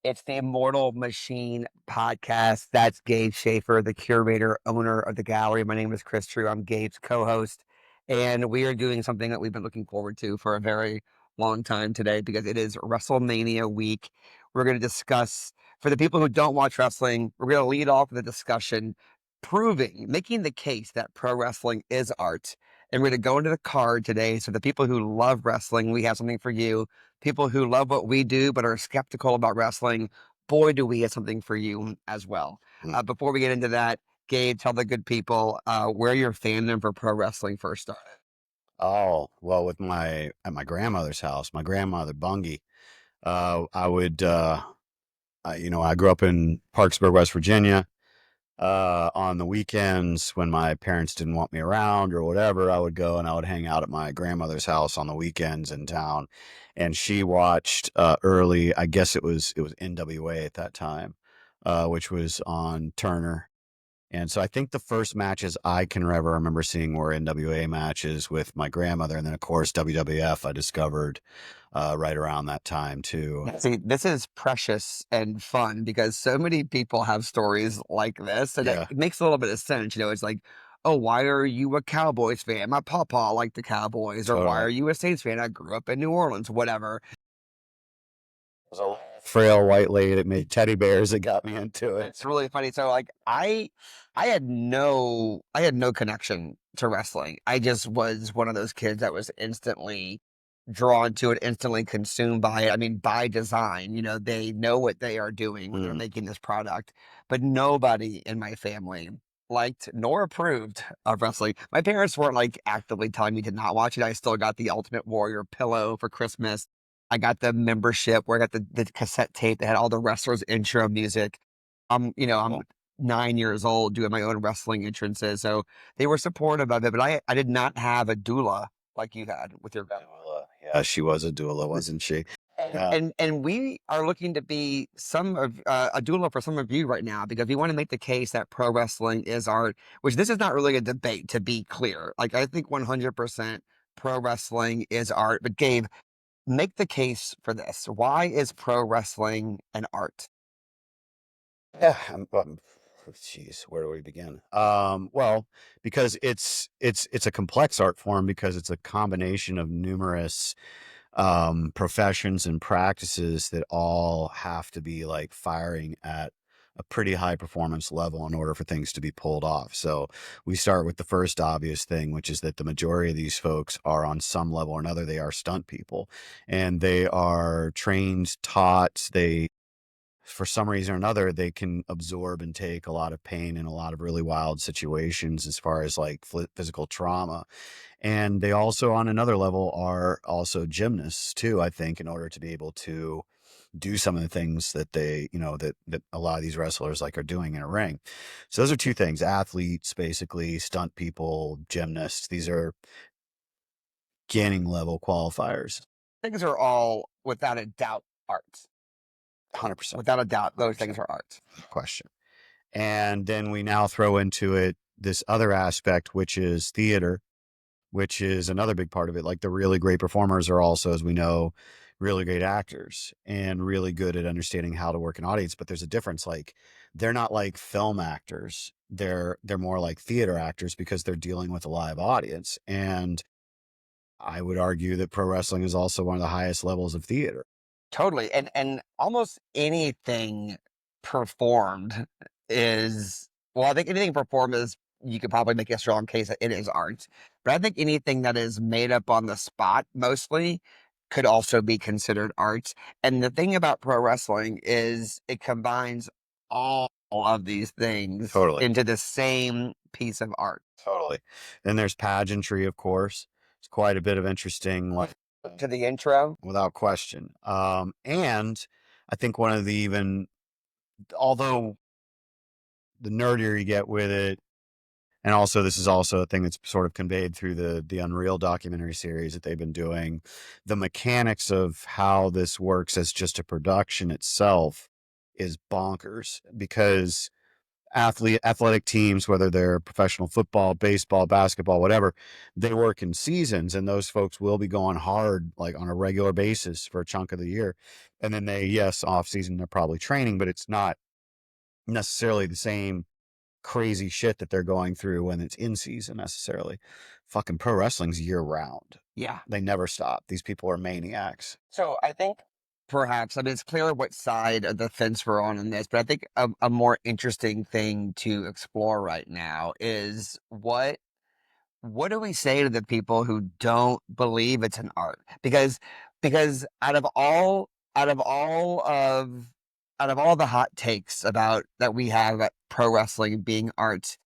It's the Immortal Machine podcast. That's Gabe Shaffer, the curator, owner of the gallery. My name is Chris True. I'm Gabe's co-host, and we are doing something that we've been looking forward to for a very long time today because it is WrestleMania week. We're going to discuss, for the people who don't watch wrestling, we're going to lead off with a discussion making the case that pro wrestling is art. And we're going to go into the card today. So the people who love wrestling, we have something for you. People who love what we do but are skeptical about wrestling, boy, do we have something for you as well. Mm. Before we get into that, Gabe, tell the good people where your fandom for pro wrestling first started. Oh, well, at my grandmother's house, my grandmother Bungie, I would, I grew up in Parksburg, West Virginia. On the weekends when my parents didn't want me around or whatever, I would go and I would hang out at my grandmother's house on the weekends in town. And she watched early, I guess it was NWA at that time, which was on Turner. And so I think the first matches I can ever remember seeing were NWA matches with my grandmother. And then, of course, WWF I discovered right around that time, too. See, this is precious and fun because so many people have stories like this, and Yeah, it makes a little bit of sense. It's like, oh, why are you a Cowboys fan? My papa liked the Cowboys, or why totally. are you a Saints fan? I grew up in New Orleans, whatever. Was a frail white lady that made teddy bears that got me into it. It's really funny. So like I had no connection to wrestling. I just was one of those kids that was instantly drawn to it, instantly consumed by it. I mean, by design, they know what they are doing when they're Mm. making this product. But nobody in my family liked nor approved of wrestling. My parents weren't like actively telling me to not watch it. I still got the Ultimate Warrior pillow for Christmas. I got the membership where I got the cassette tape that had all the wrestlers' intro music. I'm Cool. 9 years old doing my own wrestling entrances, so they were supportive of it. But I did not have a doula like you had with your grandma. Doula. Yeah, she was a doula, wasn't she? And, Yeah. and and we are looking to be some of a doula for some of you right now because we want to make the case that pro wrestling is art. Which this is not really a debate, to be clear. Like I think 100% pro wrestling is art. But Gabe, make the case for this. Why is pro wrestling an art? Yeah. Jeez, where do we begin? Well, because it's a complex art form because it's a combination of numerous professions and practices that all have to be like firing at a pretty high performance level in order for things to be pulled off. So we start with the first obvious thing, which is that the majority of these folks are on some level or another, they are stunt people and they are trained, taught, they for some reason or another, they can absorb and take a lot of pain in a lot of really wild situations as far as like physical trauma. And they also, on another level, are also gymnasts too, I think, in order to be able to do some of the things that that a lot of these wrestlers like are doing in a ring. So those are two things: athletes, basically, stunt people, gymnasts. These are beginning level qualifiers. Things are all, without a doubt, art. 100%. Without a doubt, those things 100%. are art. Question. And then we now throw into it this other aspect, which is theater, which is another big part of it. Like the really great performers are also, as we know, really great actors and really good at understanding how to work an audience. But there's a difference. Like they're not like film actors. They're more like theater actors because they're dealing with a live audience. And I would argue that pro wrestling is also one of the highest levels of theater. Totally. And almost anything performed is, well, I think anything performed is, you could probably make a strong case that it is art. But I think anything that is made up on the spot mostly could also be considered art. And the thing about pro wrestling is it combines all of these things Totally. into the same piece of art. Totally. Then there's pageantry, of course. It's quite a bit of interesting, like To the intro, without question. And I think one of the even, although the nerdier you get with it, and also this is also a thing that's sort of conveyed through the Unreal documentary series that they've been doing, the mechanics of how this works as just a production itself is bonkers because athletic teams, whether they're professional football, baseball, basketball, whatever, they work in seasons, and those folks will be going hard like on a regular basis for a chunk of the year. And then yes, off season, they're probably training, but it's not necessarily the same crazy shit that they're going through when it's in season necessarily. Fucking pro wrestling's year round. Yeah. They never stop. These people are maniacs. So I think perhaps, I mean, it's clear what side of the fence we're on in this, but I think a more interesting thing to explore right now is what do we say to the people who don't believe it's an art? Because out of all of out of all the hot takes about that we have at pro wrestling being art,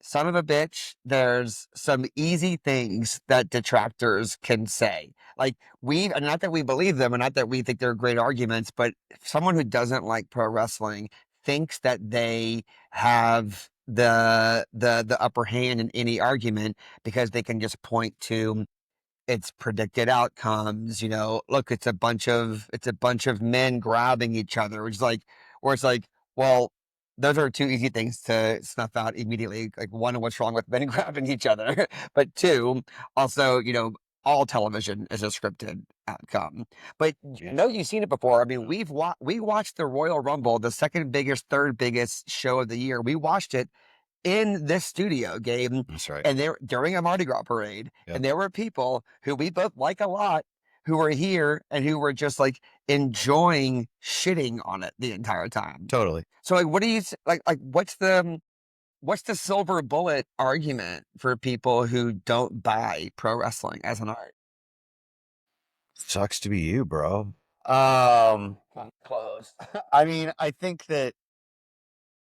son of a bitch, there's some easy things that detractors can say. Like and not that we believe them and not that we think they're great arguments, but someone who doesn't like pro wrestling thinks that they have the upper hand in any argument because they can just point to its predicted outcomes. Look, it's a bunch of men grabbing each other, which is like, where it's like, well, those are two easy things to snuff out immediately. Like, one, what's wrong with men grabbing each other? But two, also, all television is a scripted outcome. But Yeah, no, you've seen it before. I mean, we watched the Royal Rumble, the second biggest, third biggest show of the year. We watched it in this studio, Gabe, that's right. and there during a Mardi Gras parade, Yep. and there were people who we both like a lot who were here and who were just like enjoying shitting on it the entire time. Totally. So like, what do you like? What's the silver bullet argument for people who don't buy pro wrestling as an art? Sucks to be you, bro. Um, Close. I mean, I think that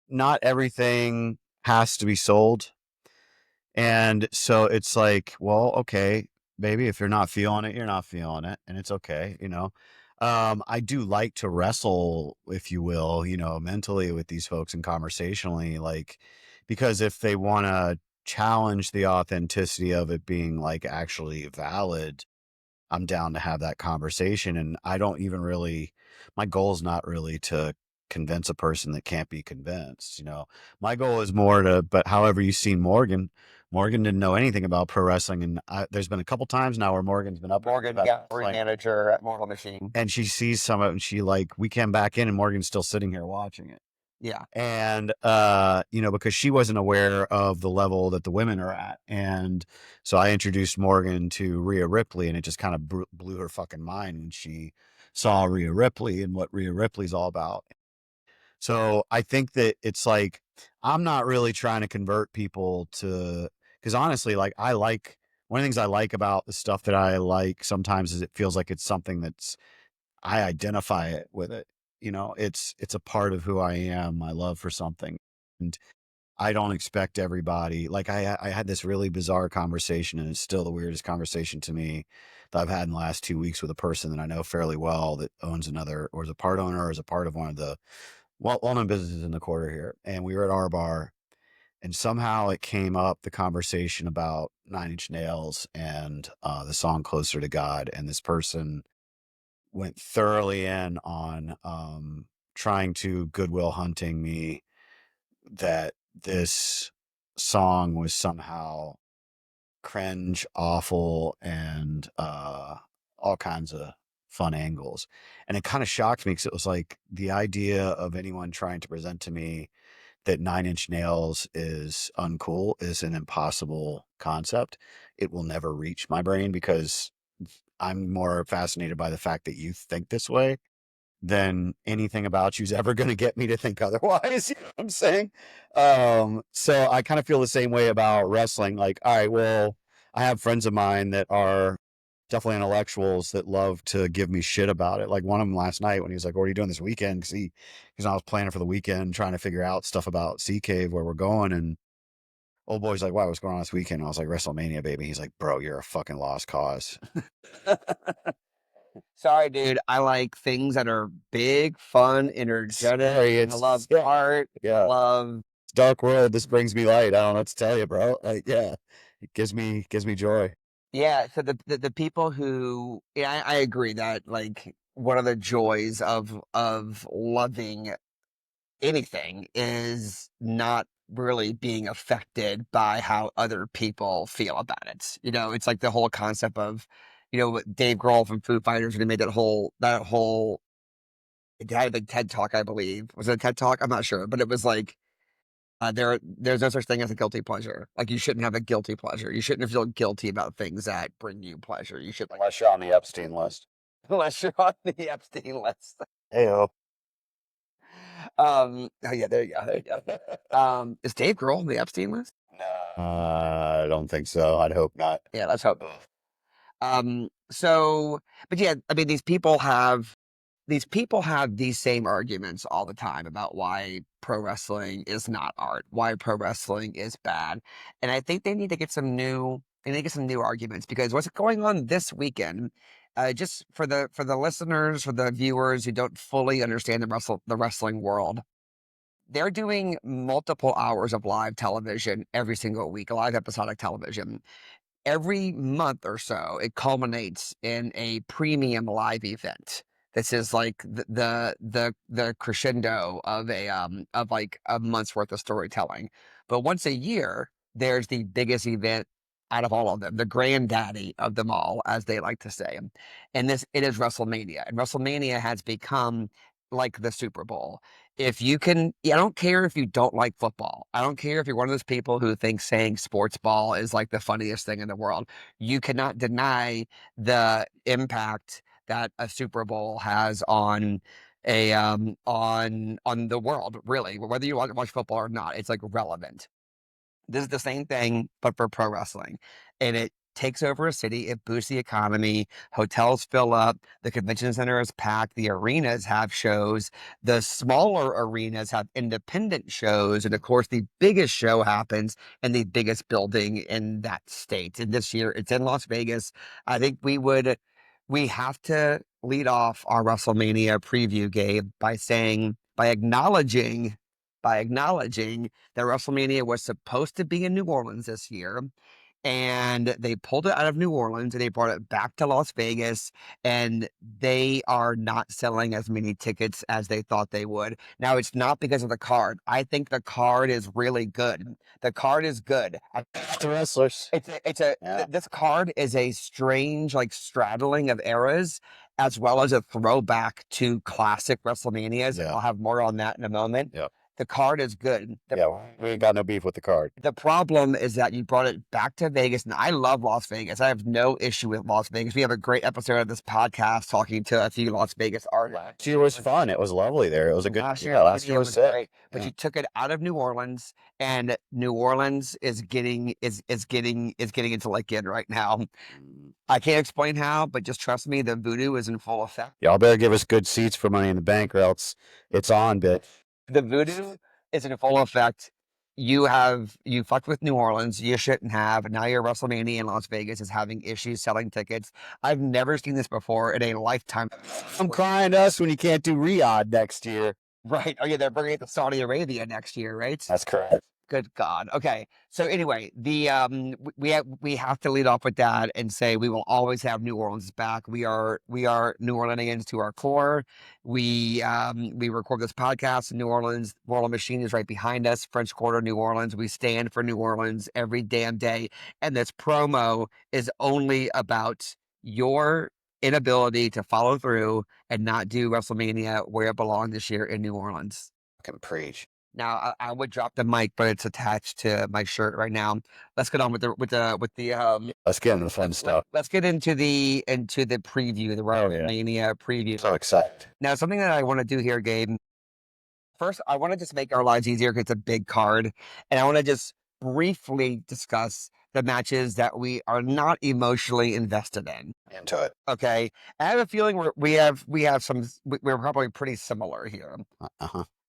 not everything has to be sold. And so it's like, well, okay, baby, if you're not feeling it, you're not feeling it, and it's okay, you know. I do like to wrestle, if you will, mentally with these folks and conversationally, like, because if they want to challenge the authenticity of it being like actually valid, I'm down to have that conversation. And I don't even really, my goal is not really to convince a person that can't be convinced. My goal is more to, but however you've seen Morgan didn't know anything about pro wrestling. And there's been a couple times now where Morgan's been up Morgan, about gallery wrestling, manager at Mortal Machine. and she sees some of it and we came back in and Morgan's still sitting here watching it. Yeah. And because she wasn't aware of the level that the women are at. And so I introduced Morgan to Rhea Ripley, and it just kind of blew her fucking mind when she saw Rhea Ripley and what Rhea Ripley's all about. So I think that it's like, I'm not really trying to convert people to, because honestly, like, one of the things I like about the stuff that I like sometimes is it feels like it's something that's, I identify it with it. It's a part of who I am, my love for something. And I don't expect everybody, like, I had this really bizarre conversation, and it's still the weirdest conversation to me that I've had in the last 2 weeks with a person that I know fairly well that owns another, or is a part owner, or is a part of one of the well-known businesses in the quarter here. And we were at our bar, and somehow it came up, the conversation about Nine Inch Nails and the song Closer to God. And this person went thoroughly in on trying to Goodwill Hunting me that this song was somehow cringe, awful, and all kinds of fun angles. And it kind of shocked me because it was like the idea of anyone trying to present to me that Nine Inch Nails is uncool is an impossible concept. It will never reach my brain because I'm more fascinated by the fact that you think this way than anything about you's ever going to get me to think otherwise. You know what I'm saying? So I kind of feel the same way about wrestling. Like, all right, well, I have friends of mine that are definitely intellectuals that love to give me shit about it. Like one of them last night when he was like, "What are you doing this weekend?" Because I was planning for the weekend, trying to figure out stuff about Sea Cave where we're going. And old boy's like, "Wow, what's going on this weekend?" And I was like, "WrestleMania, baby." He's like, "Bro, you're a fucking lost cause." Sorry, dude. I like things that are big, fun, energetic. Sorry, I love yeah, art. I yeah. love Dark world. This brings me light. I don't know what to tell you, bro. Like, yeah, it gives me joy. yeah. So the people who I agree that like one of the joys of loving anything is not really being affected by how other people feel about it. It's like the whole concept of, what Dave Grohl from Foo Fighters when he made that whole it had a big TED talk, I believe. Was it a TED talk? I'm not sure, but it was like there's no such thing as a guilty pleasure. Like you shouldn't have a guilty pleasure. You shouldn't feel guilty about things that bring you pleasure. You should like Unless you're on the Epstein list. unless you're on the Epstein list. Hey, Oh yeah, there you go. There you go. Is Dave Grohl on the Epstein list? no. I don't think so. I'd hope not. Yeah, let's hope. So, but yeah, I mean, these people have these same arguments all the time about why pro wrestling is not art, why pro wrestling is bad. And I think they need to get some new arguments because what's going on this weekend, just for the listeners, for the viewers who don't fully understand the wrestling world, they're doing multiple hours of live television every single week, live episodic television every month or so. It culminates in a premium live event. This is like the crescendo of like a month's worth of storytelling. But once a year, there's the biggest event out of all of them, the granddaddy of them all, as they like to say. And it is WrestleMania. And WrestleMania has become like the Super Bowl. If you can, I don't care if you don't like football. I don't care if you're one of those people who thinks saying sports ball is like the funniest thing in the world. You cannot deny the impact that a Super Bowl has on on the world, really. Whether you watch football or not, it's like relevant. This is the same thing, but for pro wrestling. And it takes over a city, it boosts the economy, hotels fill up, the convention center is packed, the arenas have shows, the smaller arenas have independent shows, and of course, the biggest show happens in the biggest building in that state. And this year, it's in Las Vegas. I think we have to lead off our WrestleMania preview, Gabe, by acknowledging that WrestleMania was supposed to be in New Orleans this year, and they pulled it out of New Orleans and they brought it back to Las Vegas, and they are not selling as many tickets as they thought they would. Now, it's not because of the card. I think the card is really good. The card is good. The wrestlers. Yeah. This card is a strange, like, straddling of eras, as well as a throwback to classic WrestleManias. Yeah. I'll have more on that in a moment. Yeah. The card is good. Yeah, we ain't got no beef with the card. The problem is that you brought it back to Vegas, and I love Las Vegas. I have no issue with Las Vegas. We have a great episode of this podcast talking to a few Las Vegas artists. Last year was fun. It was lovely there. It was a good. Last year, Last year was sick. great, but you took it out of New Orleans, and New Orleans is getting into like it right now. I can't explain how, but just trust me, the voodoo is in full effect. Y'all better give us good seats for Money in the Bank, or else it's on, bitch. The voodoo is in full effect. You fucked with New Orleans. You shouldn't have. Now your WrestleMania in Las Vegas is having issues selling tickets. I've never seen this before in a lifetime. I'm crying to us when you can't do Riyadh next year. Right. Oh yeah, they're bringing it to Saudi Arabia next year, right? That's correct. Good God. Okay. So anyway, we have to lead off with that and say we will always have New Orleans back. We are New Orleanians to our core. We record this podcast in New Orleans. World Machine is right behind us. French Quarter, New Orleans. We stand for New Orleans every damn day. And this promo is only about your inability to follow through and not do WrestleMania where it belonged this year in New Orleans. Can preach. Now I would drop the mic, but it's attached to my shirt right now. Let's get on with the Let's get into the fun stuff. Let's get into the preview, the WrestleMania preview. So excited. Now, something that I want to do here, Gabe. First, I want to just make our lives easier because it's a big card, and I want to just briefly discuss the matches that we are not emotionally invested in. Into it. Okay, I have a feeling we're probably pretty similar here.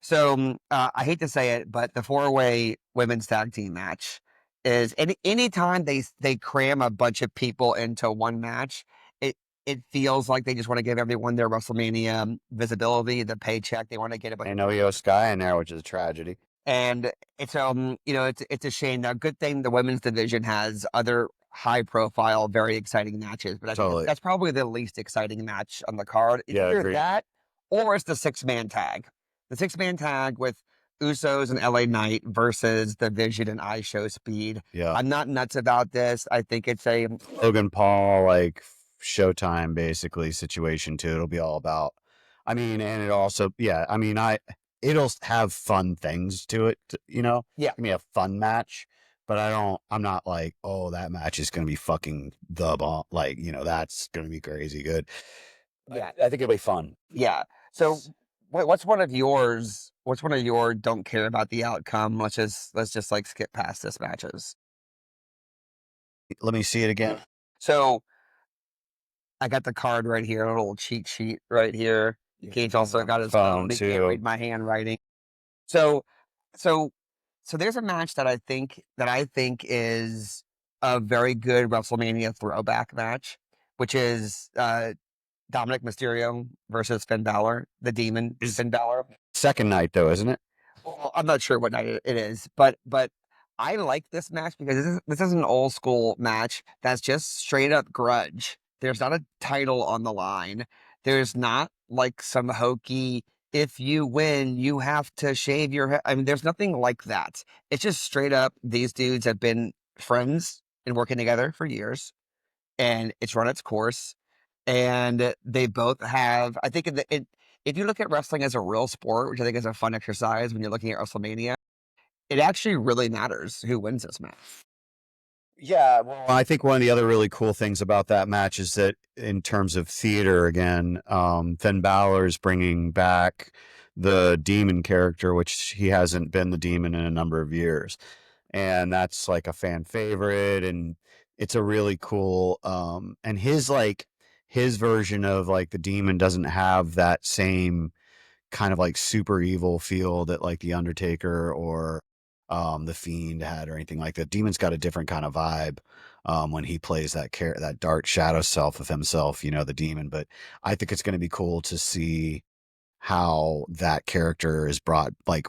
So I hate to say it, but the 4-way women's tag team match is any time they cram a bunch of people into one match, it feels like they just want to give everyone their WrestleMania visibility, the paycheck. They want to get a bunch. And no Io Sky in there, which is a tragedy. And it's it's a shame. Now, good thing the women's division has other high profile, very exciting matches, but I think that's probably the least exciting match on the card. It's either that or it's the 6-man tag. the 6-man tag with Usos and LA Knight versus the Vision and I Show Speed. Yeah. I'm not nuts about this. I think it's a Logan Paul, like Showtime basically situation too. It'll be all about, I mean, and it also, yeah, I mean, it'll have fun things to it, you know? yeah, Give me a fun match, but I'm not like, oh, that match is going to be fucking the bomb. Like, that's going to be crazy good. yeah, I think it'll be fun. yeah. So what's one of yours? What's one of your don't care about the outcome? Let's just like skip past this matches. Let me see it again. So I got the card right here, a little cheat sheet right here. Gage also got his phone. He can't read my handwriting. So, so, so there's a match that I think is a very good WrestleMania throwback match, which is Dominic Mysterio versus Finn Balor, the Demon Is Finn Balor. second night though, isn't it? Well, I'm not sure what night it is, but I like this match because this is an old school match that's just straight up grudge. There's not a title on the line. There's not like some hokey, if you win, you have to shave your head. I mean, there's nothing like that. It's just straight up, these dudes have been friends and working together for years, and it's run its course. And they both have, I think, if you look at wrestling as a real sport, which I think is a fun exercise when you're looking at WrestleMania, it actually really matters who wins this match. Yeah, well, I think one of the other really cool things about that match is that in terms of theater, again, Finn Balor's bringing back the demon character, which he hasn't been the demon in a number of years, and that's like a fan favorite, and it's a really cool. And his version of like the demon doesn't have that same kind of like super evil feel that like the Undertaker or the Fiend had or anything like that. Demon's got a different kind of vibe when he plays that dark shadow self of himself, the demon. But I think it's going to be cool to see how that character is brought, like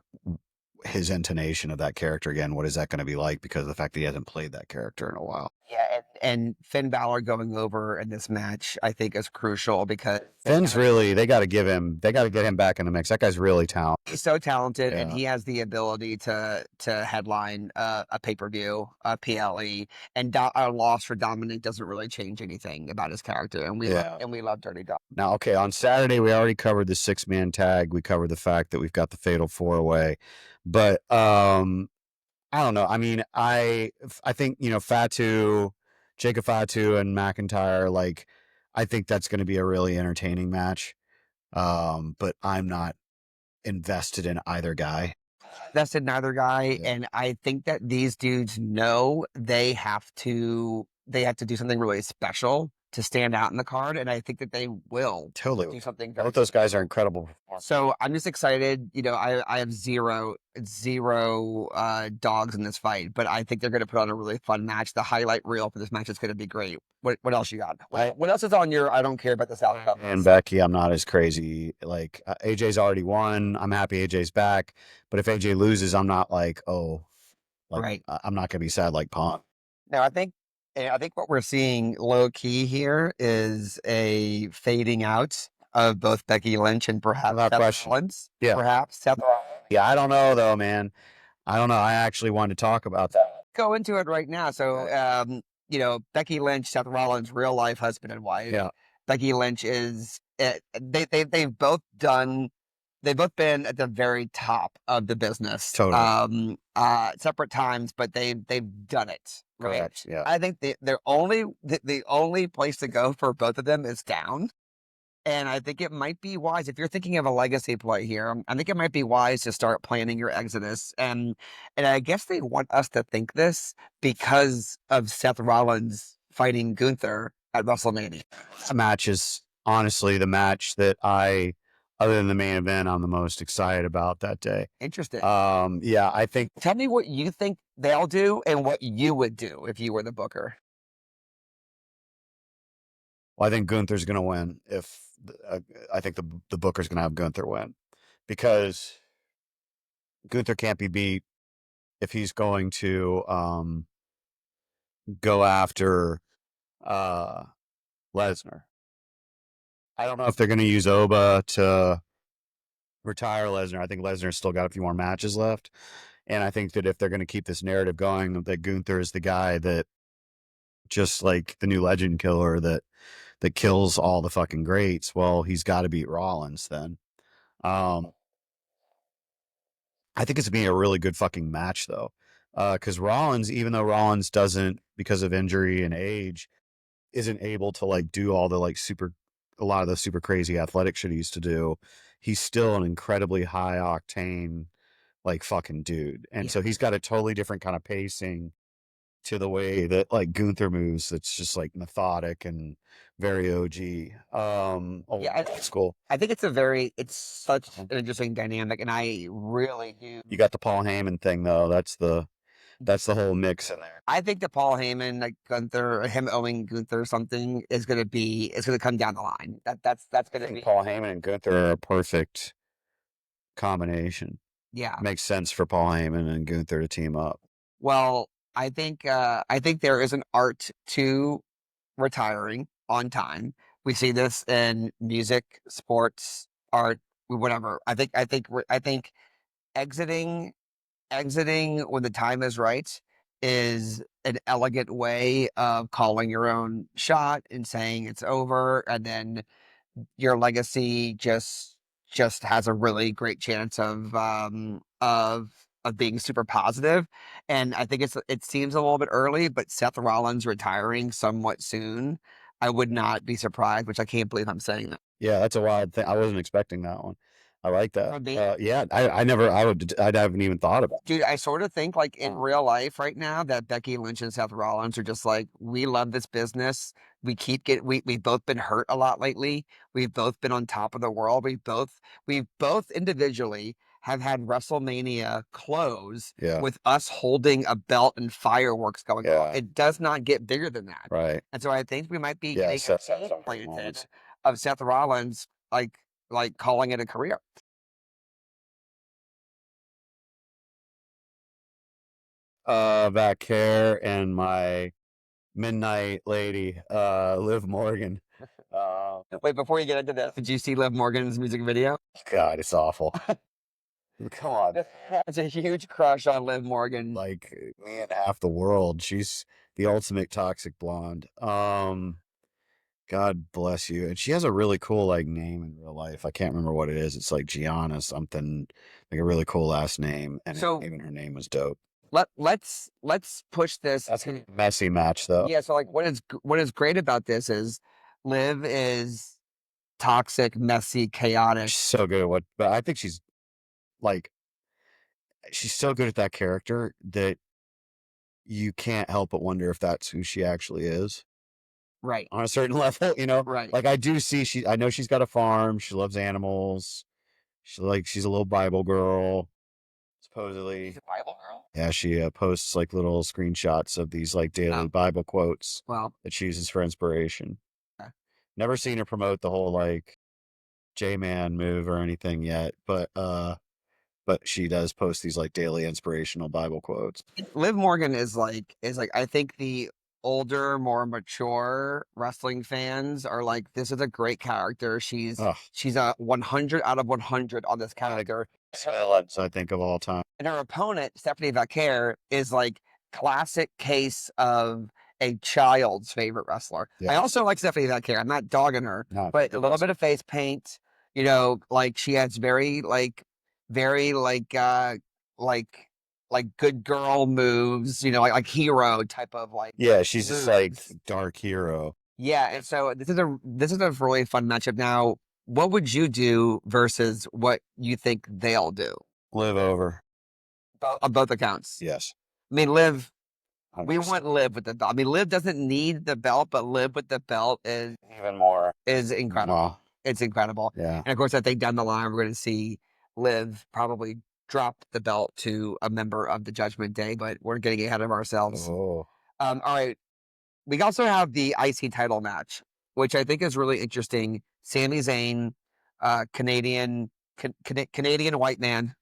his intonation of that character again. What is that going to be like? Because of the fact that he hasn't played that character in a while. Yeah, and Finn Balor going over in this match, I think, is crucial because Finn's really, they got to get him back in the mix. That guy's really talented. he's so talented, and Yeah. he has the ability to headline a pay-per-view, a PLE, and a loss for Dominic doesn't really change anything about his character, and we love Dirty Dom. Now, okay, on Saturday we already covered the 6-man tag. We covered the fact that we've got the fatal 4-way, but I don't know. I mean, I think Fatu, Jacob Fatu, and McIntyre. Like, I think that's going to be a really entertaining match. But I'm not invested in either guy. That's another guy, Yeah. and I think that these dudes know they have to do something really special to stand out in the card, and I think that they will Totally. do something Both those guys are incredible. so I'm just excited. I have zero dogs in this fight, but I think they're going to put on a really fun match. The highlight reel for this match is going to be great. What else you got? What else is on your I don't care about the South Cup? And Becky, I'm not as crazy. Like AJ's already won. I'm happy AJ's back. But if AJ loses, I'm not like, oh, like Right. I'm not gonna be sad like Punk. Now I think what we're seeing low key here is a fading out of both Becky Lynch and perhaps Without Seth question. Rollins. Yeah. Perhaps Seth Rollins. Yeah, I don't know though, man. I don't know. I actually wanted to talk about that. Go into it right now. So, Becky Lynch, Seth Rollins, real life husband and wife. Yeah. Becky Lynch is they've both been at the very top of the business. Totally. Separate times, but they've done it. Right. Correct. Yeah. I think the only place to go for both of them is down. And I think it might be wise if you're thinking of a legacy play here. I think it might be wise to start planning your exodus. And I guess they want us to think this because of Seth Rollins fighting Gunther at WrestleMania. That match is honestly the match that other than the main event, I'm the most excited about that day. Interesting. Yeah, I think. Tell me what you think they'll do and what you would do if you were the booker. Well, I think Gunther's going to win. I think the Booker's going to have Gunther win because Gunther can't be beat if he's going to go after Lesnar. I don't know if they're going to use Oba to retire Lesnar. I think Lesnar's still got a few more matches left. And I think that if they're going to keep this narrative going, that Gunther is the guy that just like the new legend killer that kills all the fucking greats, well, he's got to beat Rollins then. I think it's being a really good fucking match though. Because Rollins, even though Rollins doesn't, because of injury and age, isn't able to like do all the like a lot of the super crazy athletic shit he used to do, he's still an incredibly high octane, like fucking dude. And so he's got a totally different kind of pacing to the way that like Gunther moves. It's just like methodic and very OG. That's cool. I think it's such an interesting dynamic, and I really do. You got the Paul Heyman thing though. That's the whole mix in there. I think the Paul Heyman, like Gunther, him owing Gunther something is going to come down the line. That's going to be Paul Heyman and Gunther are a perfect combination. Yeah, makes sense for Paul Heyman and Gunther to team up. Well, I think there is an art to retiring on time. We see this in music, sports, art, whatever. I think exiting exiting when the time is right is an elegant way of calling your own shot and saying it's over, and then your legacy just has a really great chance of being super positive. And I think it seems a little bit early, but Seth Rollins retiring somewhat soon, I would not be surprised, which I can't believe I'm saying that. Yeah, that's a wild thing. I wasn't expecting that one. I like that. Me? Yeah, I haven't even thought about it. Dude, I sort of think like in real life right now that Becky Lynch and Seth Rollins are just like, we love this business. We've both been hurt a lot lately. We've both been on top of the world. We've both individually have had WrestleMania close Yeah, with us holding a belt and fireworks going Yeah. on. It does not get bigger than that. right. And so I think we might be Yeah, getting Seth a had some great planted moments. of Seth Rollins like calling it a career. Back here and my midnight lady, Liv Morgan. Wait, before you get into this, did you see Liv Morgan's music video? God, it's awful. Come on. It's a huge crush on Liv Morgan. Like me and half the world. She's the ultimate toxic blonde. God bless you. And she has a really cool like name in real life. I can't remember what it is. It's like Gianna something, like a really cool last name. And So- even her name was dope. Let's push this. That's a messy match though. Yeah, so like what is great about this is Liv is toxic, messy, chaotic. She's so good at what, but I think like, she's so good at that character that you can't help but wonder if that's who she actually is Right. on a certain level, you know? Right. Like I do see I know she's got a farm. She loves animals. She's a little Bible girl, supposedly. She's a Bible girl. Yeah, she posts like little screenshots of these like daily Bible quotes Well, that she uses for inspiration. Okay. Never seen her promote the whole like J-Man move or anything yet, but she does post these like daily inspirational Bible quotes. Liv Morgan is like I think the older, more mature wrestling fans are like, this is a great character. She's Ugh. she's a 100 out of 100 on this character. Villains, I think, of all time. And her opponent, Stephanie Vaquer, is like classic case of a child's favorite wrestler. Yeah. I also like Stephanie Vaquer. I'm not dogging her, No, but a little bit of face paint, you know, like she has very good girl moves, you know, like hero type of like. Yeah, she's just like moves. dark hero. Yeah, and so this is a really fun matchup. Now, what would you do versus what you think they'll do? Live over. On both accounts. Yes. I mean, Liv, we 100%. want Liv with the belt. I mean, Liv doesn't need the belt, but Liv with the belt even more. is incredible. Wow. It's incredible. Yeah. And of course, I think down the line we're going to see Liv probably drop the belt to a member of the Judgment Day, but we're getting ahead of ourselves. Oh. All right. We also have the IC title match, which I think is really interesting. Sami Zayn, Canadian white man,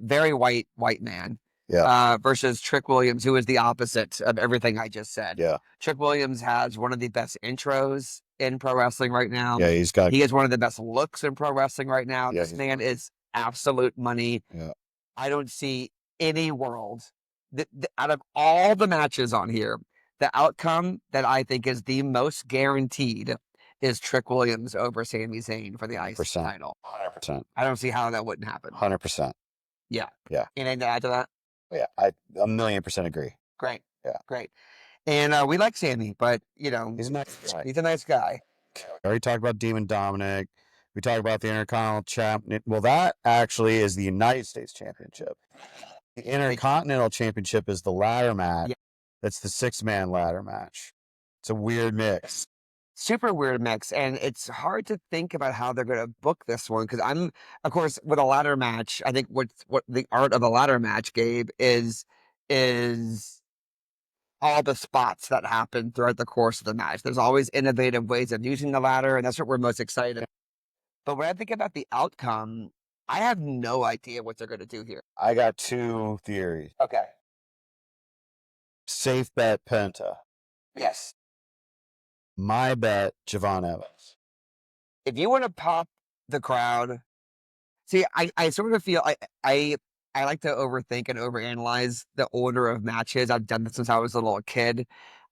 very white man. Yeah. Versus Trick Williams, who is the opposite of everything I just said. Yeah. Trick Williams has one of the best intros in pro wrestling right now. Yeah, He has one of the best looks in pro wrestling right now. Yeah, This man is absolute money. Yeah. I don't see any world that, out of all the matches on here, the outcome that I think is the most guaranteed is Trick Williams over Sami Zayn for the IC 100%. title. 100%. I don't see how that wouldn't happen. 100%. Yeah. Yeah. Anything to add to that? Yeah. I 1,000,000% agree. Great. Yeah. Great. And we like Sammy, but he's a nice guy. He's a nice guy. We already talked about Demon Dominic. We talked about the Intercontinental Champion. Well, that actually is the United States Championship. The Intercontinental Championship is the ladder match. Yeah. That's the 6-man ladder match. It's a weird mix. Super weird mix, and it's hard to think about how they're going to book this one because of course, with a ladder match, I think what the art of a ladder match, Gabe, is all the spots that happen throughout the course of the match. There's always innovative ways of using the ladder, and that's what we're most excited about. But when I think about the outcome, I have no idea what they're going to do here. I got 2 theories. Okay. Safe bet Penta. Yes. My bet Javon Evans. If you want to pop the crowd, see, I sort of feel I like to overthink and overanalyze the order of matches. I've done this since I was a little kid.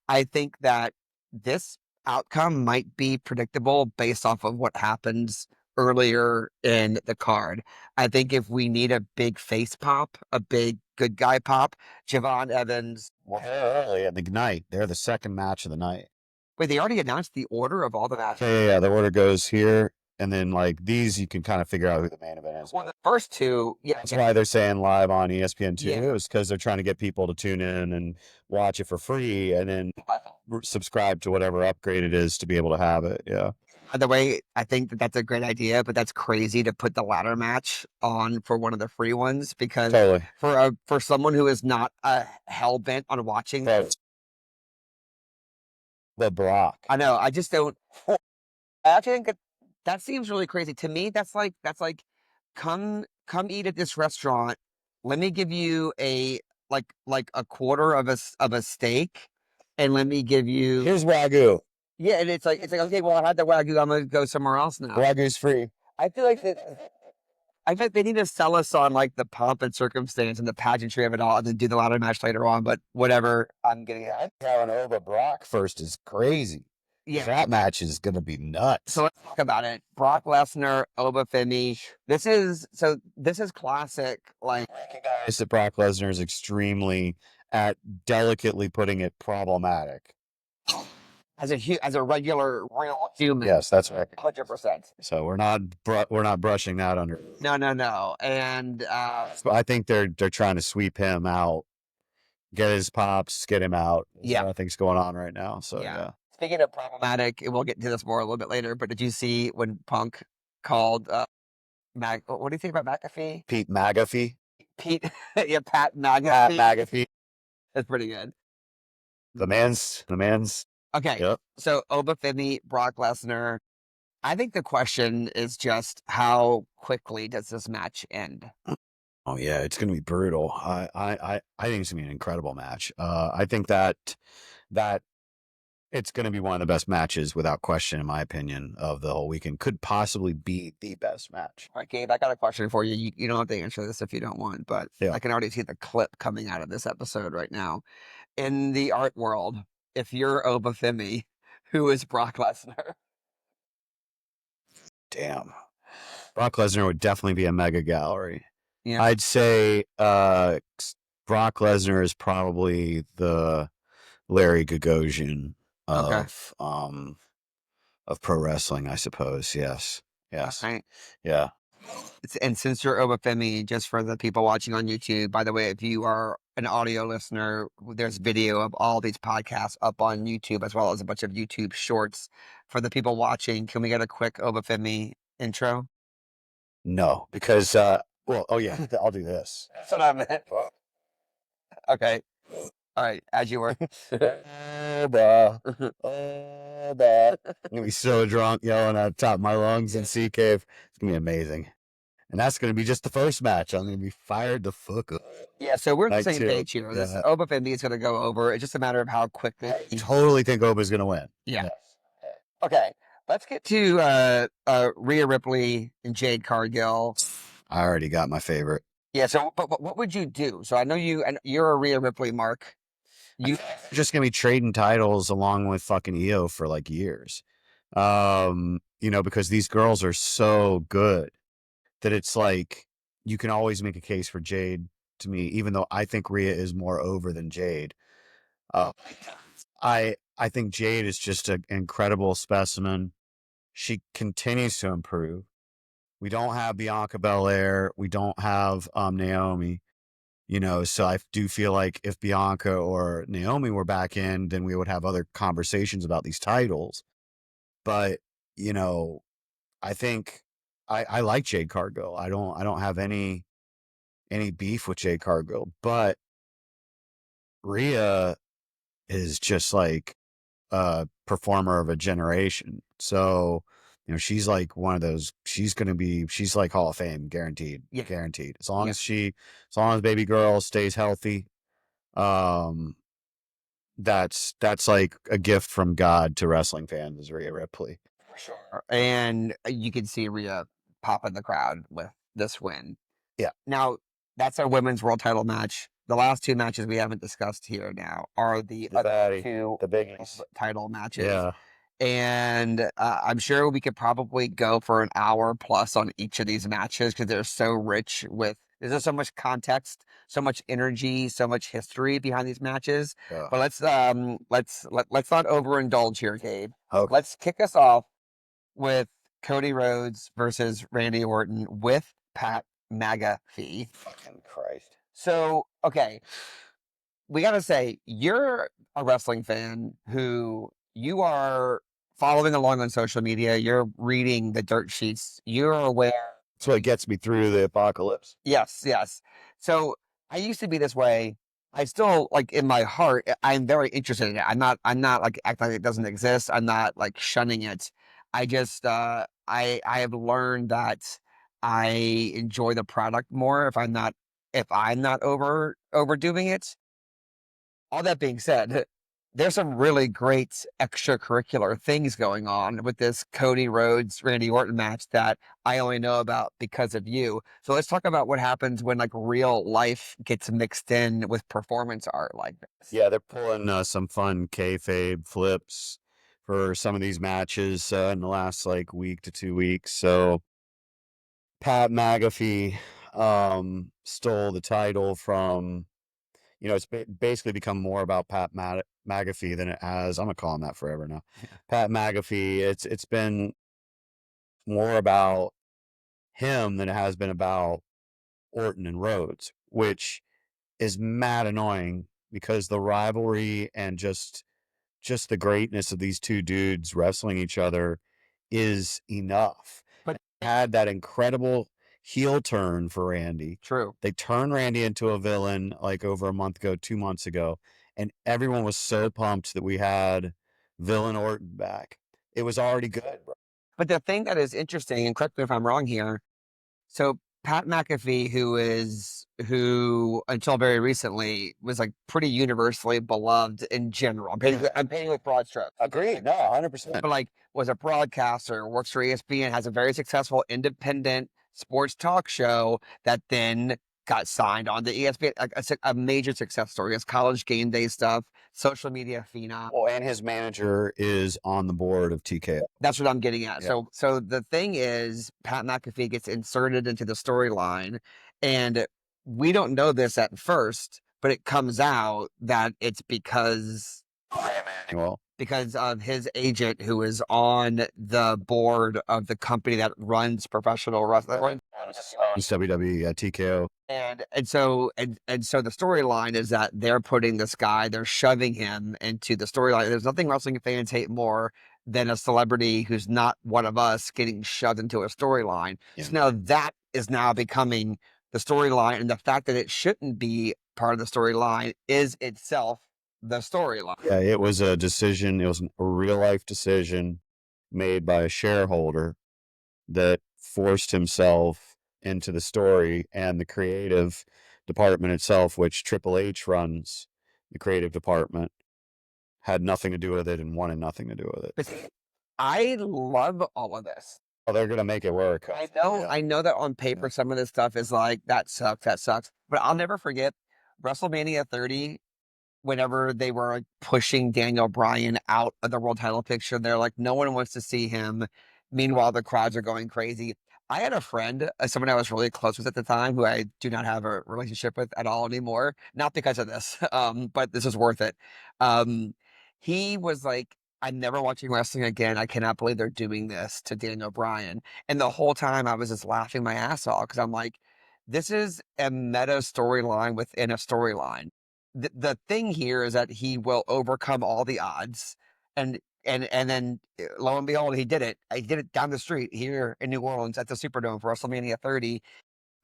I think that this outcome might be predictable based off of what happens earlier in the card. I think if we need a big face pop, a big good guy pop, Javon Evans. Well, early at the night. They're the second match of the night. Wait, they already announced the order of all the matches? Yeah. The order goes here. And then, like, these, you can kind of figure out who the main event is. Well, the first 2, yeah. That's why they're saying live on ESPN2. Yeah. Is because they're trying to get people to tune in and watch it for free and then subscribe to whatever upgrade it is to be able to have it. Yeah. By the way, I think that that's a great idea, but that's crazy to put the ladder match on for one of the free ones because Totally. for someone who is not hell bent on watching the Brock. I know. I just don't. I actually think that seems really crazy to me. That's like come eat at this restaurant. Let me give you a a quarter of a steak, and let me give you Here's Wagyu. Yeah, and it's like okay, well I had the Wagyu, I'm gonna go somewhere else now. Wagyu's free. I feel like they need to sell us on like the pomp and circumstance and the pageantry of it all, and then do the ladder match later on. But whatever, I'm getting it. Having over Brock first is crazy. Yeah, that match is gonna be nuts. So let's talk about it. Brock Lesnar, Oba Femi. This is classic. Like, recognize that Brock Lesnar is extremely at delicately putting it problematic. As a regular real human. Yes, that's right. 100%. So we're not brushing that under. No. And I think they're trying to sweep him out, get his pops, get him out. Yeah, I think's going on right now. So yeah. Speaking of problematic, we'll get into this more a little bit later. But did you see when Punk called what do you think about McAfee? Pete McAfee. Pete, yeah, Pat McAfee. Pat McAfee. That's pretty good. The man's. Okay. Yep. So Oba Femi, Brock Lesnar. I think the question is just how quickly does this match end? Oh yeah, it's gonna be brutal. I think it's gonna be an incredible match. I think that it's gonna be one of the best matches without question, in my opinion, of the whole weekend. Could possibly be the best match. All right, Gabe, I got a question for you. You don't have to answer this if you don't want, but I can already see the clip coming out of this episode right now. In the art world, if you're Oba Femi, who is Brock Lesnar? Damn. Brock Lesnar would definitely be a mega gallery. Yeah. I'd say Brock Lesnar is probably the Larry Gagosian of pro wrestling, I suppose. Yes. Right. Yeah. And since you're Oba Femi, just for the people watching on YouTube, by the way, if you are an audio listener, there's video of all these podcasts up on YouTube, as well as a bunch of YouTube shorts. For the people watching, can we get a quick Oba Femi intro? No, because I'll do this. That's what I meant. Okay. All right, as you were. Oba. I'm gonna be so drunk, yelling at the top of my lungs in Sea Cave. It's gonna be amazing. And that's going to be just the first match. I'm going to be fired the fuck up. Yeah, so we're on the same page here. This Oba Femi is going to go over. It's just a matter of how quickly. I totally think Oba's going to win. Yeah. Okay, let's get to Rhea Ripley and Jade Cargill. I already got my favorite. Yeah. So, but what would you do? So I know you're a Rhea Ripley, Mark. You Just gonna be trading titles along with fucking EO for like years. Because these girls are so good that it's like you can always make a case for Jade to me, even though I think Rhea is more over than Jade. Uh, I think Jade is just an incredible specimen. She continues to improve. We don't have Bianca Belair. We don't have Naomi. So I do feel like if Bianca or Naomi were back in, then we would have other conversations about these titles. But, you know, I think I like Jade Cargill. I don't have any beef with Jade Cargill, but Rhea is just like a performer of a generation. So, she's like one of those, she's like Hall of Fame, guaranteed, yeah guaranteed. yeah As long as baby girl stays healthy, um, that's like a gift from God to wrestling fans is Rhea Ripley. for sure. And you can see Rhea pop in the crowd with this win. Yeah. Now, that's our women's world title match. The last two matches we haven't discussed here now are the other baddie, two the biggies. title matches. Yeah. And I'm sure we could probably go for an hour plus on each of these matches because they're so rich with there's just so much context, so much energy, so much history behind these matches. Yeah. But let's not overindulge here, Gabe. Okay. Let's kick us off with Cody Rhodes versus Randy Orton with Pat McAfee. Fucking Christ. So, okay, we got to say, you're a wrestling fan who you are following along on social media. You're reading the dirt sheets. You're aware. That's what gets me through the apocalypse. Yes, yes. So I used to be this way. I still like in my heart, I'm very interested in it. I'm not like acting like it doesn't exist. I'm not like shunning it. I just, I have learned that I enjoy the product more if I'm not overdoing it. All that being said, there's some really great extracurricular things going on with this Cody Rhodes Randy Orton match that I only know about because of you. So let's talk about what happens when like real life gets mixed in with performance art like this. Yeah, they're pulling some fun kayfabe flips for some of these matches in the last like week to 2 weeks. So Pat McAfee stole the title from, it's basically become more about Pat McAfee than it has. I'm gonna call him that forever now. Pat McAfee. It's been more about him than it has been about Orton and Rhodes, which is mad annoying because the rivalry and just the greatness of these two dudes wrestling each other is enough. But Had that incredible heel turn for Randy. true. They turned Randy into a villain like over a month ago, 2 months ago, and everyone was so pumped that we had villain Orton back. It was already good, bro. But the thing that is interesting, and correct me if I'm wrong here, so Pat McAfee, who until very recently was like pretty universally beloved in general. I'm painting with broad strokes. Agreed. No, 100%. But like was a broadcaster, works for ESPN, has a very successful independent sports talk show that then got signed on the ESPN, like a major success story. It's college game day stuff, social media phenom. Well, and his manager is on the board of TKO. That's what I'm getting at. Yeah. So the thing is, Pat McAfee gets inserted into the storyline, and we don't know this at first, but it comes out that it's Well, because of his agent who is on the board of the company that runs professional wrestling. it's WWE, TKO. And so the storyline is that they're putting this guy, they're shoving him into the storyline. There's nothing wrestling fans hate more than a celebrity who's not one of us getting shoved into a storyline. Yeah. So now that is now becoming the storyline, and the fact that it shouldn't be part of the storyline is itself the storyline. Yeah, it was a decision. It was a real life decision made by a shareholder that forced himself into the story, and the creative department itself, which Triple H runs, the creative department, had nothing to do with it and wanted nothing to do with it. But I love all of this. Oh, they're gonna make it work. Yeah. I know that on paper some of this stuff is like that sucks. But I'll never forget WrestleMania 30 whenever they were like, pushing Daniel Bryan out of the world title picture. They're like, no one wants to see him. Meanwhile, the crowds are going crazy. I had a friend, someone I was really close with at the time, who I do not have a relationship with at all anymore. Not because of this, but this is worth it. Um, he was like, I'm never watching wrestling again. I cannot believe they're doing this to Daniel Bryan. And the whole time I was just laughing my ass off because I'm like, this is a meta storyline within a storyline. The thing here is that he will overcome all the odds, and and then lo and behold, he did it. He did it down the street here in New Orleans at the Superdome for WrestleMania 30.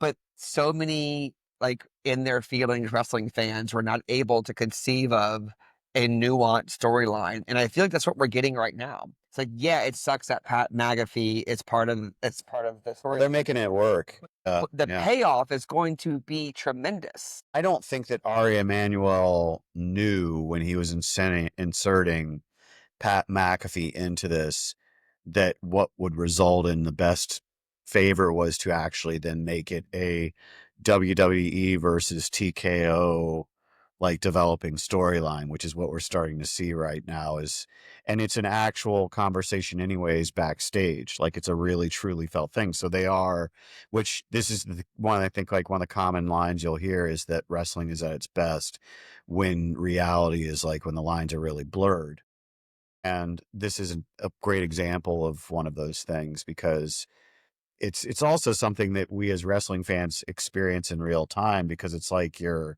But so many like in their feelings wrestling fans were not able to conceive of a nuanced storyline, and I feel like that's what we're getting right now. It's like, yeah, it sucks that Pat McAfee is it's part of the story. They're making it work. But the Yeah. payoff is going to be tremendous. I don't think that Ari Emanuel knew when he was inserting Pat McAfee into this that what would result in the best favor was to actually then make it a WWE versus TKO like developing storyline, which is what we're starting to see right now and it's an actual conversation anyways backstage. Like it's a really truly felt thing. So they are, which this is the one, I think like one of the common lines you'll hear is that wrestling is at its best when reality is like when the lines are really blurred. And this is a great example of one of those things because it's also something that we as wrestling fans experience in real time because it's like your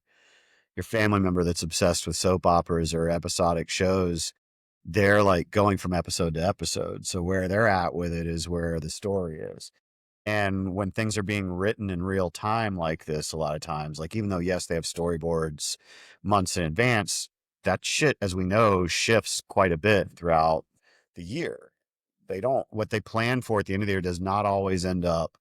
family member that's obsessed with soap operas or episodic shows. They're like going from episode to episode. So where they're at with it is where the story is. And when things are being written in real time like this, a lot of times, like even though, yes, they have storyboards months in advance, that shit, as we know, shifts quite a bit throughout the year. They don't, what they plan for at the end of the year does not always end up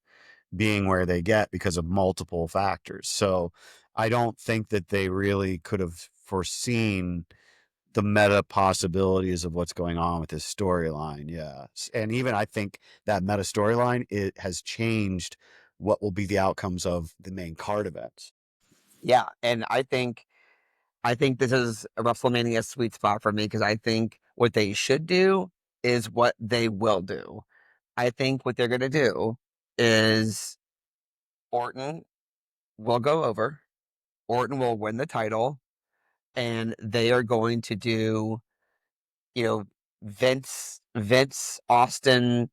being where they get because of multiple factors. So I don't think that they really could have foreseen the meta possibilities of what's going on with this storyline. Yeah. And even I think that meta storyline, it has changed what will be the outcomes of the main card events. Yeah, and I think this is a WrestleMania sweet spot for me because I think what they should do is what they will do. I think what they're going to do is Orton will go over, Orton will win the title, and they are going to do, you know, Vince Austin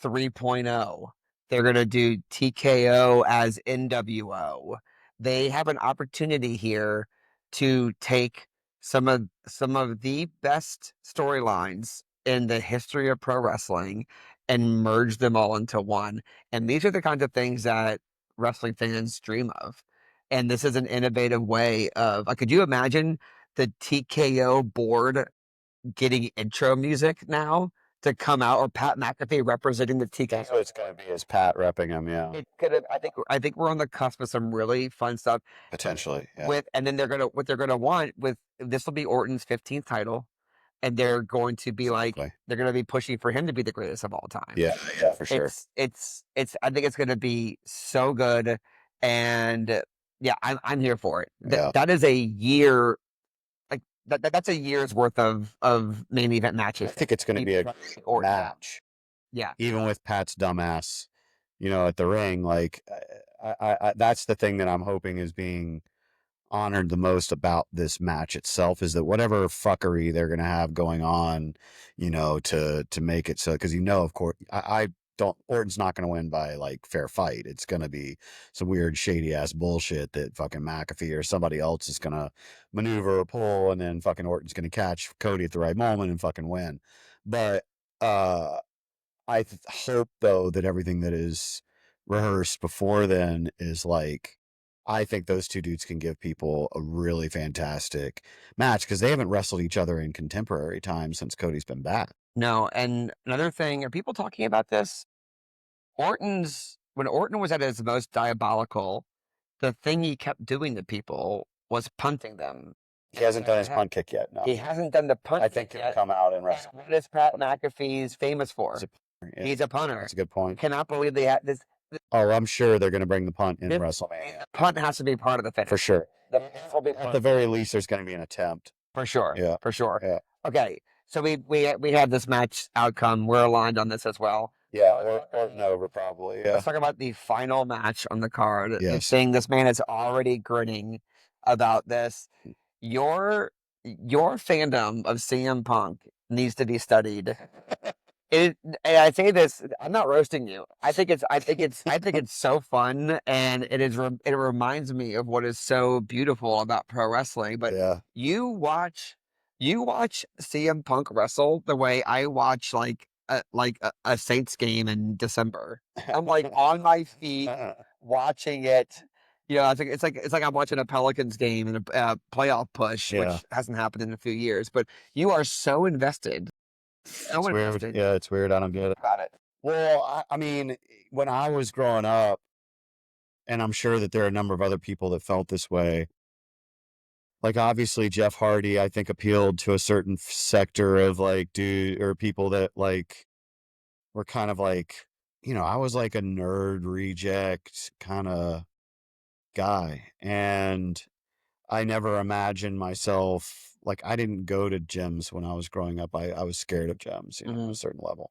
3.0. They're going to do TKO as NWO. They have an opportunity here to take some of the best storylines in the history of pro wrestling and merge them all into one. And these are the kinds of things that wrestling fans dream of. And this is an innovative way of, could you imagine the TKO board getting intro music now to come out, or Pat McAfee representing the TK? That's what it's going to be is Pat repping him. Yeah. It could have. I think we're on the cusp of some really fun stuff. Potentially. Yeah. With and then what they're gonna want with this will be Orton's 15th title, and they're going to be like Exactly. they're gonna be pushing for him to be the greatest of all time. Yeah. Yeah, for sure. It's I think it's gonna be so good, and yeah, I'm here for it. Yeah. That is a year like that's a year's worth of main event I matches. think it's going to be a match. Yeah. Even with Pat's dumbass, at the ring, like that's the thing that I'm hoping is being honored the most about this match itself is that whatever fuckery they're going to have going on, to make it so, because of course, I don't, Orton's not going to win by like fair fight. It's going to be some weird shady ass bullshit that fucking McAfee or somebody else is going to maneuver or pull, and then fucking Orton's going to catch Cody at the right moment and fucking win. But hope though that everything that is rehearsed before then is like, I think those two dudes can give people a really fantastic match because they haven't wrestled each other in contemporary time since Cody's been back. No, and another thing, are people talking about this? When Orton was at his most diabolical, the thing he kept doing to people was punting them. He hasn't done his punt kick yet. No, he hasn't done the punt. I think he'll come out and wrestle. What is Pat McAfee's famous for? Yeah, He's a punter. that's a good point. Cannot believe they had this. Oh, I'm sure they're going to bring the punt in This WrestleMania punt has to be part of the finish. for sure. The will be At the very least, there's going to be an attempt. for sure. Yeah, For sure. yeah, Okay, so we have this match outcome. We're aligned on this as well. yeah. Or no, probably. Yeah. Let's talk about the final match on the card. The Yes. thing this man is already grinning about this. Your fandom of CM Punk needs to be studied. And I say this, I'm not roasting you. I think it's so fun, and it reminds me of what is so beautiful about pro wrestling. But Yeah. you watch CM Punk wrestle the way I watch a Saints game in December. I'm like on my feet watching it. You know, it's like I'm watching a Pelicans game in a playoff push, Yeah. which hasn't happened in a few years. But you are so invested. It's weird. Yeah, it's weird. I don't get it. About it. Well, I mean, when I was growing up, and I'm sure that there are a number of other people that felt this way. Like obviously Jeff Hardy, I think appealed to a certain sector of like dude or people that like were kind of like, I was like a nerd reject kind of guy. And I never imagined myself like I didn't go to gyms when I was growing up. I was scared of gyms, at a certain level.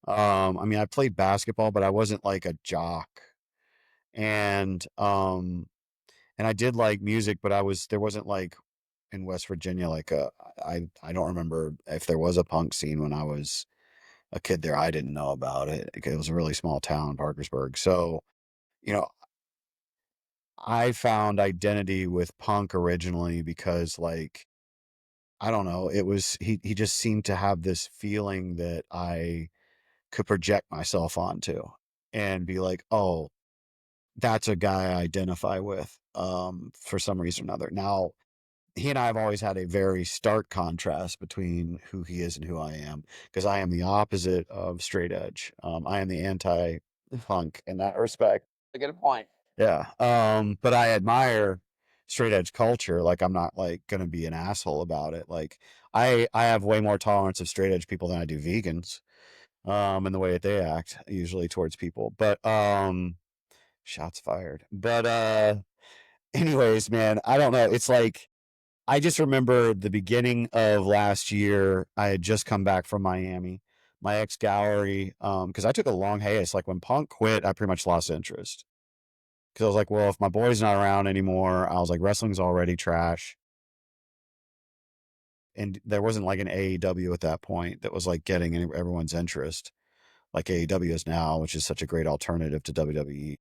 I mean, I played basketball, but I wasn't like a jock. And I did like music, but there wasn't like in West Virginia, like I don't remember if there was a punk scene when I was a kid there. I didn't know about it. It was a really small town, Parkersburg. So, you know, I found identity with punk originally because like, I don't know, he just seemed to have this feeling that I could project myself onto and be like, oh, that's a guy I identify with, for some reason or another. Now, he and I have always had a very stark contrast between who he is and who I am, because I am the opposite of straight edge. I am the anti-punk in that respect. A good point. Yeah. But I admire straight edge culture. Like I'm not like gonna be an asshole about it. Like I have way more tolerance of straight edge people than I do vegans. And the way that they act usually towards people. But shots fired. But anyways, man, I don't know. It's like I just remember the beginning of last year. I had just come back from Miami, my ex gallery, because I took a long hiatus. Like when Punk quit, I pretty much lost interest because I was like, well, if my boy's not around anymore, I was like, wrestling's already trash, and there wasn't like an AEW at that point that was like getting everyone's interest, like AEW is now, which is such a great alternative to WWE.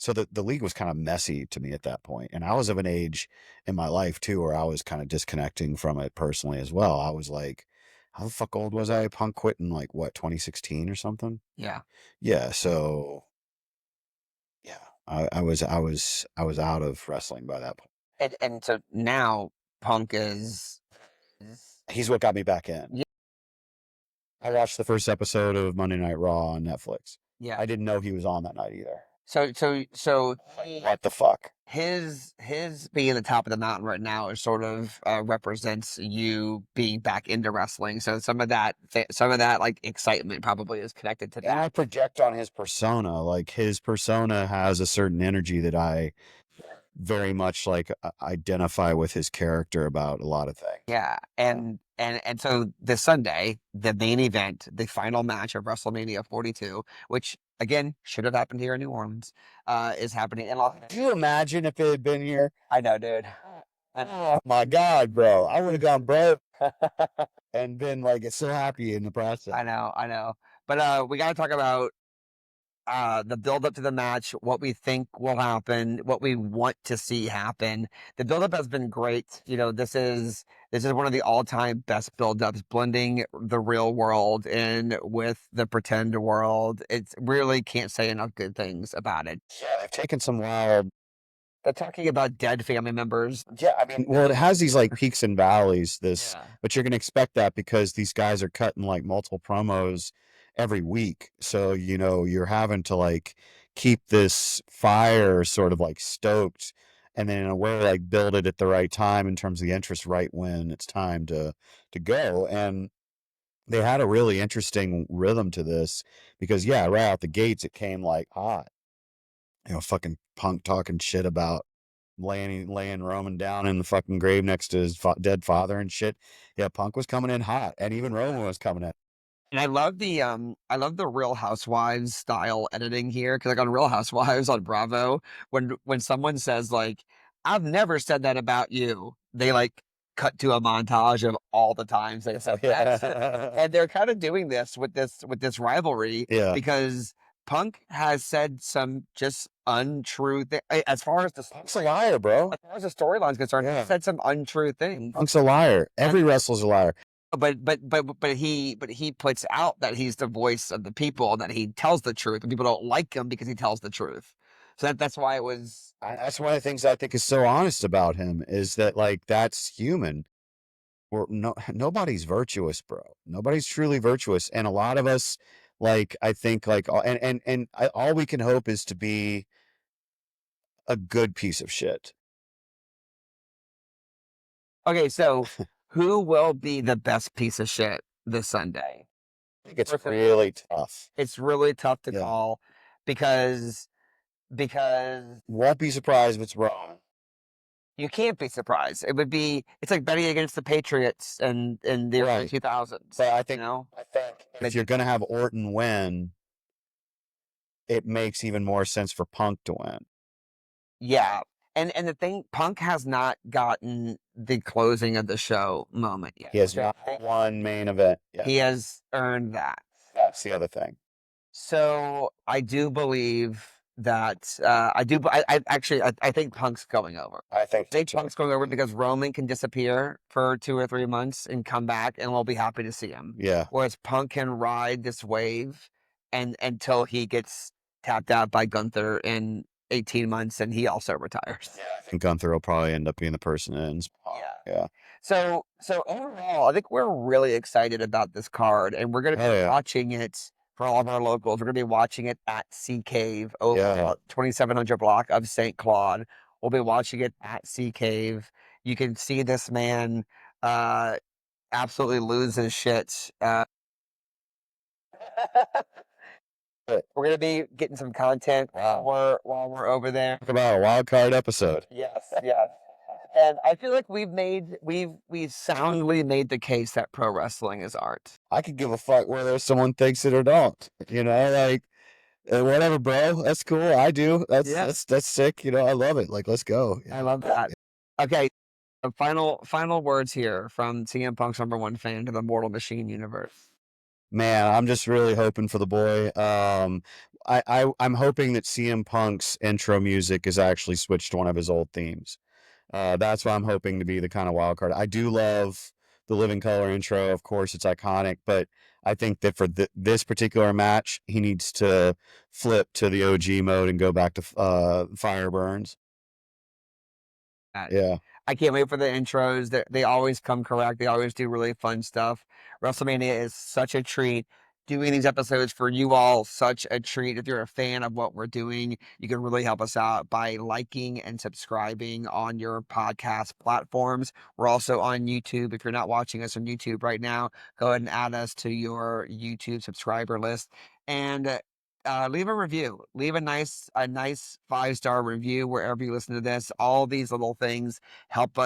So the league was kind of messy to me at that point. And I was of an age in my life too, where I was kind of disconnecting from it personally as well. I was like, how the fuck old was I? Punk quit in like what, 2016 or something? Yeah. Yeah. So yeah, I was out of wrestling by that point. And so now Punk is He's what got me back in. yeah. I watched the first episode of Monday Night Raw on Netflix. Yeah. I didn't know he was on that night either. So What the fuck? his being at the top of the mountain right now is sort of represents you being back into wrestling. So some of that like excitement probably is connected to that. And I project on his persona. Like his persona has a certain energy that I very much like identify with his character about a lot of things. Yeah, and so this Sunday, the main event, the final match of WrestleMania 42, which again should have happened here in New Orleans, is happening in Los Angeles. Can you imagine if it had been here? I know, dude. Oh my God, bro. I would have gone broke and been like so happy in the process. I know. But we got to talk about the build up to the match, what we think will happen, what we want to see happen. The build up has been great. You know, this is one of the all time best build ups, blending the real world in with the pretend world. It's really can't say enough good things about it. Yeah, they've taken some wild. They're talking about dead family members. Yeah, I mean, well, it has these like peaks and valleys, but you're going to expect that because these guys are cutting like multiple promos every week. So, you're having to like keep this fire sort of like stoked and then in a way like build it at the right time in terms of the interest right when it's time to go. And they had a really interesting rhythm to this because yeah, right out the gates it came like hot. You know, fucking Punk talking shit about laying Roman down in the fucking grave next to his dead father and shit. Yeah, Punk was coming in hot, and even Roman was coming in. And I love the Real Housewives style editing here because like on Real Housewives on Bravo, when someone says like, "I've never said that about you," they like cut to a montage of all the times they said that, Yeah. and they're kind of doing this with this rivalry Yeah. because Punk has said some just untrue thing as far as the Punk's a liar, bro. as far as the storyline's concerned. He Yeah. said some untrue things. Punk's a liar. Every wrestler's a liar. But he puts out that he's the voice of the people and that he tells the truth, and people don't like him because he tells the truth. So that's why it was. That's one of the things I think is so honest about him is that like that's human. Nobody's virtuous, bro. Nobody's truly virtuous, and a lot of us, like I think, like all we can hope is to be a good piece of shit. Okay, so who will be the best piece of shit this Sunday? I think it's really tough. It's really tough to Yeah. call because Won't be surprised if it's wrong. you can't be surprised. It's like betting against the Patriots in the early Right. 2000s. But I You think know, if you're gonna have Orton win, it makes even more sense for Punk to win. yeah. And the thing, Punk has not gotten the closing of the show moment yet. He has not won main event yet. He has earned that. That's the other thing. So I do believe that I think Punk's going over. I think Punk's going over because Roman can disappear for 2 or 3 months and come back, and we'll be happy to see him. yeah. Whereas Punk can ride this wave and until he gets tapped out by Gunther in 18 months and he also retires. Yeah, I think Gunther will probably end up being the person that ends. Yeah. Yeah. So overall, I think we're really excited about this card, and we're going to be watching it for all of our locals. We're going to be watching it at Sea Cave over 2700 block of St. Claude. We'll be watching it at Sea Cave. You can see this man absolutely lose his shit. We're going to be getting some content while we're over there. Talk about a wild card episode. Yes, yes. And I feel like we've soundly made the case that pro wrestling is art. I could give a fuck whether someone thinks it or don't. You know, like whatever, bro. That's cool. I do. That's sick. You know, I love it. Like, let's go. I love that. Okay, final words here from CM Punk's #1 fan to the Mortal Machine universe. Man, I'm just really hoping for the boy. I'm hoping that CM Punk's intro music is actually switched to one of his old themes. That's what I'm hoping to be the kind of wild card. I do love the Living Color intro. Of course, it's iconic, but I think that for this particular match, he needs to flip to the OG mode and go back to Fire Burns. Yeah. I can't wait for the intros. They always come correct. They always do really fun stuff. WrestleMania is such a treat. Doing these episodes for you all, such a treat. If you're a fan of what we're doing, you can really help us out by liking and subscribing on your podcast platforms. We're also on YouTube. If you're not watching us on YouTube right now, go ahead and add us to your YouTube subscriber list. And leave a review. Leave a nice 5-star review wherever you listen to this. All these little things help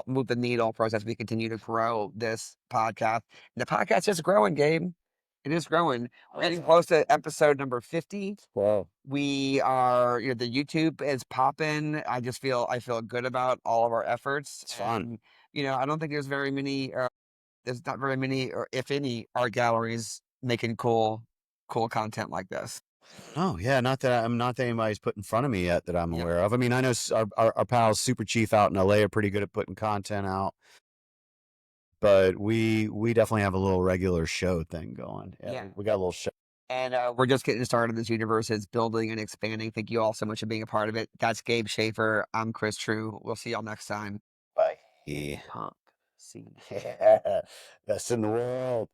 move the needle for us as we continue to grow this podcast. And the podcast is growing, Gabe. It is growing. We're getting close to episode number 50. Wow. We are, the YouTube is popping. I feel good about all of our efforts. It's fun. I don't think there's not very many, or if any, art galleries making cool content like this. Oh yeah, not that anybody's put in front of me yet that I'm aware of. I mean, I know our pals Super Chief out in LA are pretty good at putting content out, but we definitely have a little regular show thing going. Yeah. We got a little show. And we're just getting started. This universe is building and expanding. Thank you all so much for being a part of it. That's Gabe Shaffer. I'm Chris True. We'll see y'all next time. Bye. Punk. See. Best in the world.